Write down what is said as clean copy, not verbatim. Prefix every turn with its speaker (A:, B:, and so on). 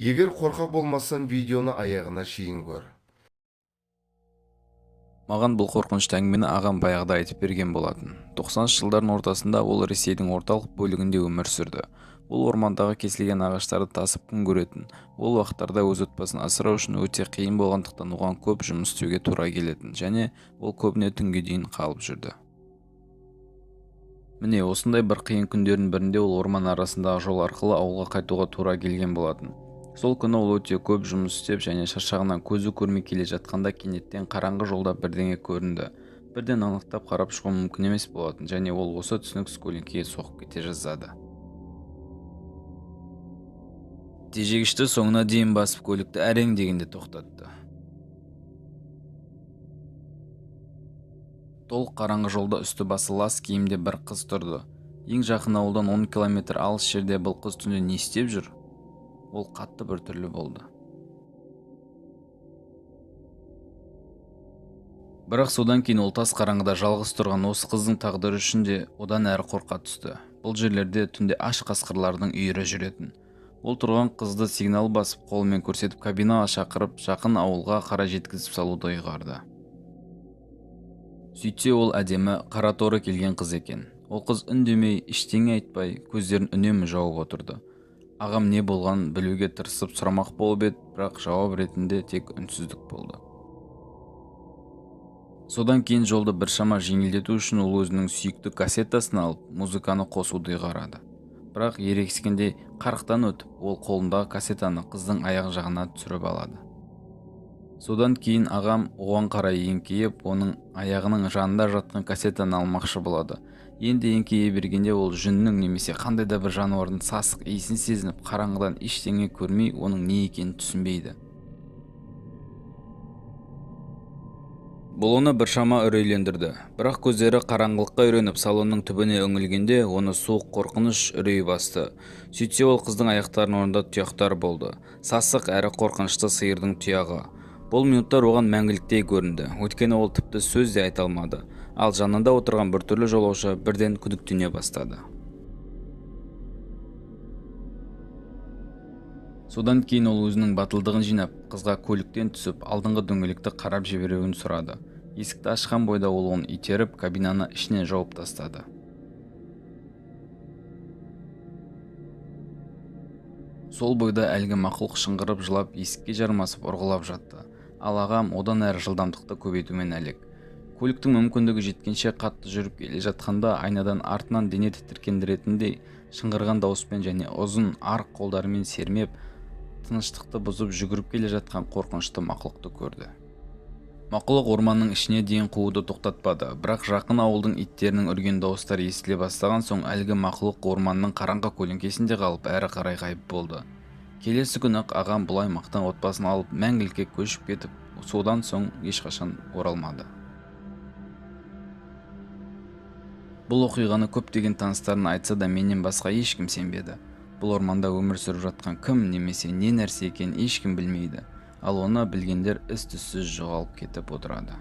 A: Егер қорқақ болмасаң, видеоны аяғына шейін көр.
B: Маған бұл қорқынышты әңгімені ағам баяғыда айтып берген болатын. 90-шы жылдардың ортасында ол Ресейдің орталық бөлігінде өмір сүрді. Ол ормандағы кесілген ағаштарды тасып күн көретін. Ол уақыттарда өз отбасын асырау үшін өте қиын болғандықтан оған көп жұмыс істеуге тура келетін, және ол көбіне түнге дейін қалып жүрді. Міне осындай бір қиын күндердің бірінде ол орман арасындағы жол арқылы ауылға қайтуға тура келген болатын. Сол күні ол өте көп жұмыс істеп және шаршағынан көзі көрмей келе жатқанда кенеттен қараңғы жолда бірдеңе көрінді. Бірден анықтап қарап шығу мүмкін емес болатын, және ол осы түсініксіз көлеңкеге соғып кете жаздады. Тежегішті соңына дейін басып көлікті әрең дегенде тоқтатты. Толық қараңғы жолда үсті басы лас киімде бір қыз тұрды. Ең жақын ауылдан 10 километр алыс жерде бұл қыз түнде не істеп жүр? Ол қатты бір түрлі болды. Бірақ содан кейін ол тас қараңғыда жалғыз тұрған осы қыздың тағдыры үшін де одан әрі қорқа түсті. Бұл жерлерде түнде аш қасқырлардың үйірі жүретін. Ол тұрған қызды сигнал басып қолымен көрсетіп кабинаға шақырып жақын ауылға қарай жеткізіп салуды ұйғарды. Сөйтсе ол әдемі, қара торы келген қыз екен. Ол қыз үндемей, ештеңе айтпай, көздерін үнемі жауып отырды. Ағам не болғанын білуге тырысып сұрамақ болып еді, бірақ жауап ретінде тек үнсіздік болды. Содан кейін жолды біршама жеңілдету үшін ол өзінің сүйікті кассетасын алып, музыканы қосуды ұйғарады. Бірақ ерегіскендей қарықтан өтіп, ол қолындағы кассетаны қыздың аяқ жағына түсіріп алады. Содан кейін ағам оған қарай еңкейіп, оның аяғының жанында жатқан кассетаны алмақшы болады. Енді еңкейе бергенде ол жүннің немесе қандай да бір жануардың сасық иісін сезініп, қараңғыдан ештеңе көрмей, оның не екенін түсінбейді. Бұл оны біршама үрейлендірді, бірақ көздері қараңғылыққа үйреніп салонның түбіне үңілгенде оны суық қорқыныш үрей басты. Сөйтсе ол қыздың аяқтарының орнында тұяқтар болды, сасық әрі қорқынышты сиырдың тұяғы. Бұл минуттар оған мәңгіліктей көрінді, өйткені ол тіпті сөз де айта алмады, ал жанында отырған біртүрлі жолаушы бірден күдіктене бастады. Содан кейін ол өзінің батылдығын жинап, қызға көліктен түсіп, алдыңғы дөңгелекті қарап жіберуін сұрады. Есікті ашқан бойда ол оны итеріп, кабинаны ішіне жауып тастады. Сол бойда әлгі мақұлық шыңғырып жылап, есікке жармасып ұрғылап жатты. Ал ағам одан әрі жылдамдықты көбейтумен әлек. Көліктің мүмкіндігі жеткенше қатты жүріп келе жатқанда айнадан артынан дене тітіркендіретіндей шыңғырған дауыспен және ұзын арық қолдарымен сермеп, тыныштықты бұзып жүгіріп келе жатқан қорқынышты мақұлықты көрді. Мақұлық орманның ішіне дейін қууды тоқтатпады, бірақ жақын ауылдың иттерінің үрген дауыстары естіле бастаған соң әлгі мақұлық орманның қараңғы көлеңкесінде қалып әрі қарай ғайып болды. Келесі күні-ақ ағам бұл аймақтан отбасын алып мәңгілікке көшіп кетіп, содан соң ешқашан оралмады. Бұл оқиғаны көптеген таныстарын айтса да менен басқа ешкім сенбеді. Бұл орманда өмір сүріп жатқан кім немесе не нәрсе екенін ешкім білмейді, ал оны білгендер із-түзсіз жоғалып кетіп отырады.